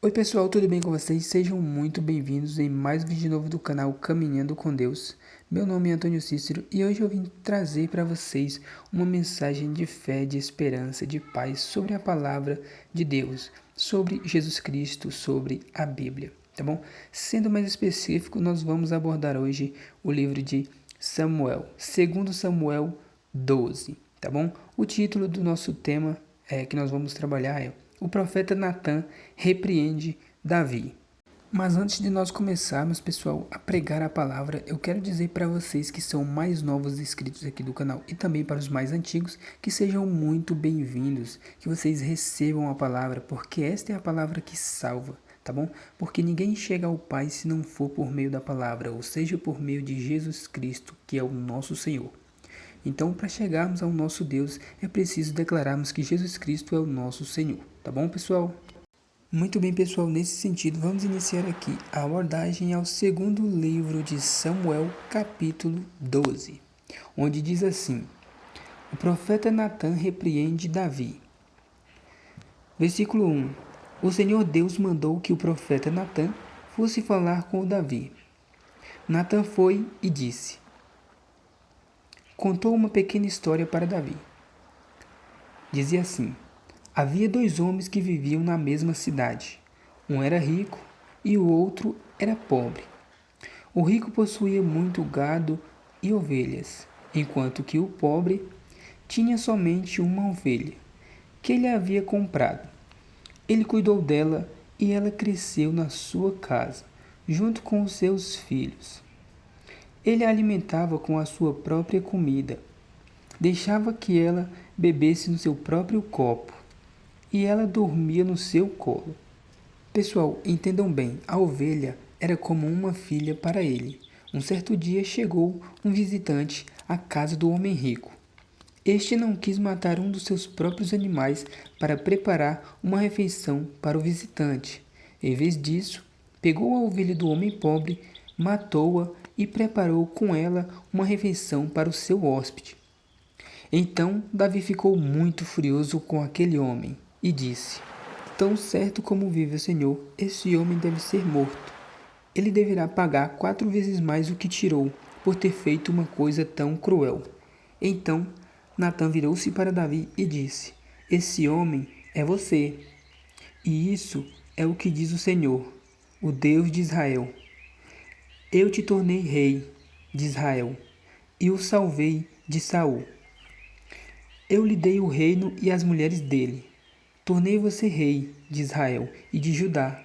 Oi pessoal, tudo bem com vocês? Sejam muito bem-vindos em mais um vídeo novo do canal Caminhando com Deus. Meu nome é Antônio Cícero e hoje eu vim trazer para vocês uma mensagem de fé, de esperança, de paz sobre a palavra de Deus, sobre Jesus Cristo, sobre a Bíblia, tá bom? Sendo mais específico, nós vamos abordar hoje o livro de Samuel, 2 Samuel 12, tá bom? O título do nosso tema que nós vamos trabalhar é O profeta Natã repreende Davi. Mas antes de nós começarmos, pessoal, a pregar a palavra, eu quero dizer para vocês que são mais novos inscritos aqui do canal e também para os mais antigos, que sejam muito bem-vindos, que vocês recebam a palavra, porque esta é a palavra que salva, tá bom? Porque ninguém chega ao Pai se não for por meio da palavra, ou seja, por meio de Jesus Cristo, que é o nosso Senhor. Então, para chegarmos ao nosso Deus, é preciso declararmos que Jesus Cristo é o nosso Senhor. Tá bom, pessoal? Muito bem, pessoal. Nesse sentido, vamos iniciar aqui a abordagem ao segundo livro de Samuel, capítulo 12, onde diz assim: O profeta Natã repreende Davi. Versículo 1. O Senhor Deus mandou que o profeta Natã fosse falar com o Davi. Natã foi e disse: Contou uma pequena história para Davi. Dizia assim: Havia dois homens que viviam na mesma cidade. Um era rico e o outro era pobre. O rico possuía muito gado e ovelhas, enquanto que o pobre tinha somente uma ovelha, que ele havia comprado. Ele cuidou dela e ela cresceu na sua casa, junto com os seus filhos. Ele a alimentava com a sua própria comida. Deixava que ela bebesse no seu próprio copo e ela dormia no seu colo. Pessoal, entendam bem, a ovelha era como uma filha para ele. Um certo dia chegou um visitante à casa do homem rico. Este não quis matar um dos seus próprios animais para preparar uma refeição para o visitante. Em vez disso, pegou a ovelha do homem pobre, matou-a e preparou com ela uma refeição para o seu hóspede. Então Davi ficou muito furioso com aquele homem e disse: Tão certo como vive o Senhor, esse homem deve ser morto. Ele deverá pagar 4 vezes mais o que tirou, por ter feito uma coisa tão cruel. Então Natã virou-se para Davi e disse: Esse homem é você. E isso é o que diz o Senhor, o Deus de Israel. Eu te tornei rei de Israel e o salvei de Saul. Eu lhe dei o reino e as mulheres dele. Tornei você rei de Israel e de Judá.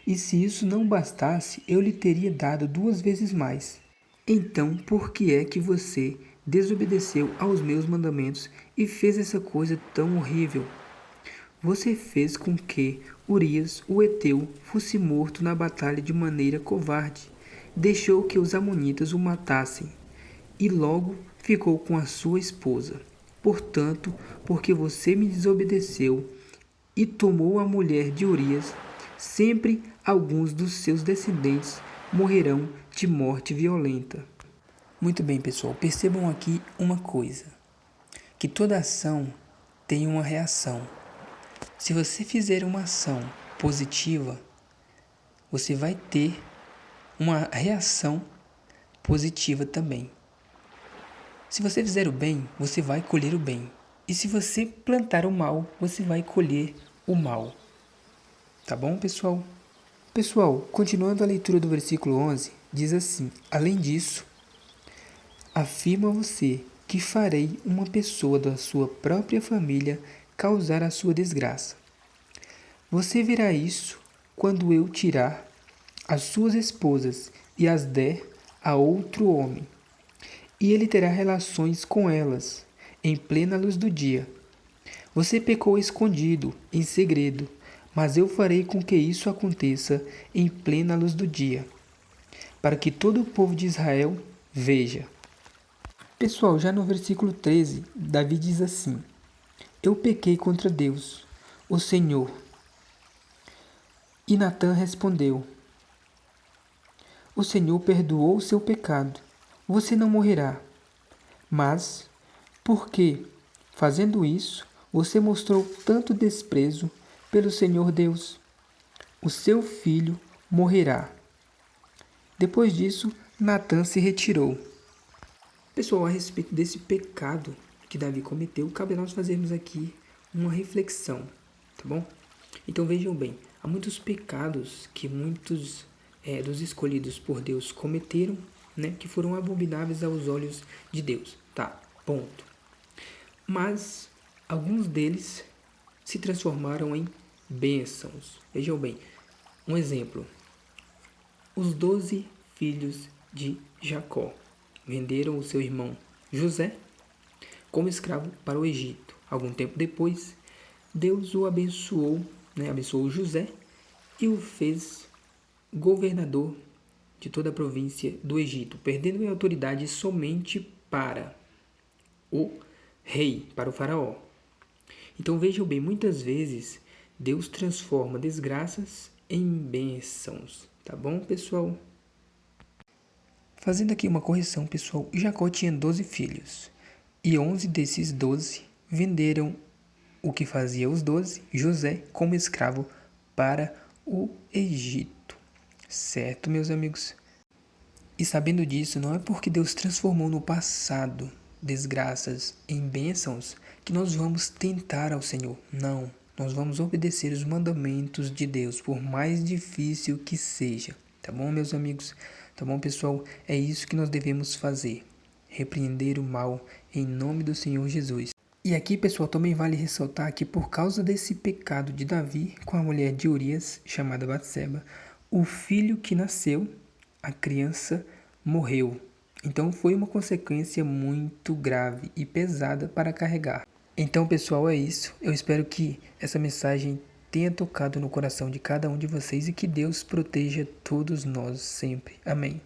E se isso não bastasse, eu lhe teria dado 2 vezes mais. Então, por que é que você desobedeceu aos meus mandamentos e fez essa coisa tão horrível? Você fez com que Urias, o heteu, fosse morto na batalha de maneira covarde. Deixou que os amonitas o matassem e logo ficou com a sua esposa. Portanto, porque você me desobedeceu e tomou a mulher de Urias, sempre alguns dos seus descendentes morrerão de morte violenta. Muito bem, pessoal, percebam aqui uma coisa, que toda ação tem uma reação. Se você fizer uma ação positiva, você vai ter uma reação positiva também. Se você fizer o bem, você vai colher o bem. E se você plantar o mal, você vai colher o mal. Tá bom, pessoal? Pessoal, continuando a leitura do versículo 11, diz assim: Além disso, afirmo a você que farei uma pessoa da sua própria família causar a sua desgraça. Você verá isso quando eu tirar as suas esposas e as der a outro homem, e ele terá relações com elas em plena luz do dia. Você pecou escondido, em segredo, mas eu farei com que isso aconteça em plena luz do dia, para que todo o povo de Israel veja. Pessoal, já no versículo 13, Davi diz assim: Eu pequei contra Deus, o Senhor. E Natã respondeu: O Senhor perdoou o seu pecado. Você não morrerá. Mas, por que, fazendo isso, você mostrou tanto desprezo pelo Senhor Deus? o seu filho morrerá. Depois disso, Natã se retirou. Pessoal, a respeito desse pecado que Davi cometeu, cabe a nós fazermos aqui uma reflexão, tá bom? Então vejam bem, há muitos pecados que muitos dos escolhidos por Deus cometeram, né, que foram abomináveis aos olhos de Deus, tá? Ponto. Mas alguns deles se transformaram em bênçãos. Vejam bem, um exemplo. Os 12 filhos de Jacó venderam o seu irmão José como escravo para o Egito. Algum tempo depois, Deus o abençoou, abençoou José e o fez governador de toda a província do Egito, perdendo a autoridade somente para o rei, para o faraó. Então vejam bem, muitas vezes Deus transforma desgraças em bênçãos, tá bom, pessoal? Fazendo aqui uma correção, pessoal, Jacó tinha 12 filhos, e 11 desses 12 venderam o que fazia os 12, José, como escravo para o Egito. Certo, meus amigos? E sabendo disso, não é porque Deus transformou no passado desgraças em bênçãos que nós vamos tentar ao Senhor. Não, nós vamos obedecer os mandamentos de Deus, por mais difícil que seja. Tá bom, meus amigos? Tá bom, pessoal? É isso que nós devemos fazer. Repreender o mal em nome do Senhor Jesus. E aqui, pessoal, também vale ressaltar que por causa desse pecado de Davi com a mulher de Urias, chamada Batseba, o filho que nasceu, a criança, morreu. Então foi uma consequência muito grave e pesada para carregar. Então, pessoal, é isso. Eu espero que essa mensagem tenha tocado no coração de cada um de vocês e que Deus proteja todos nós sempre. Amém.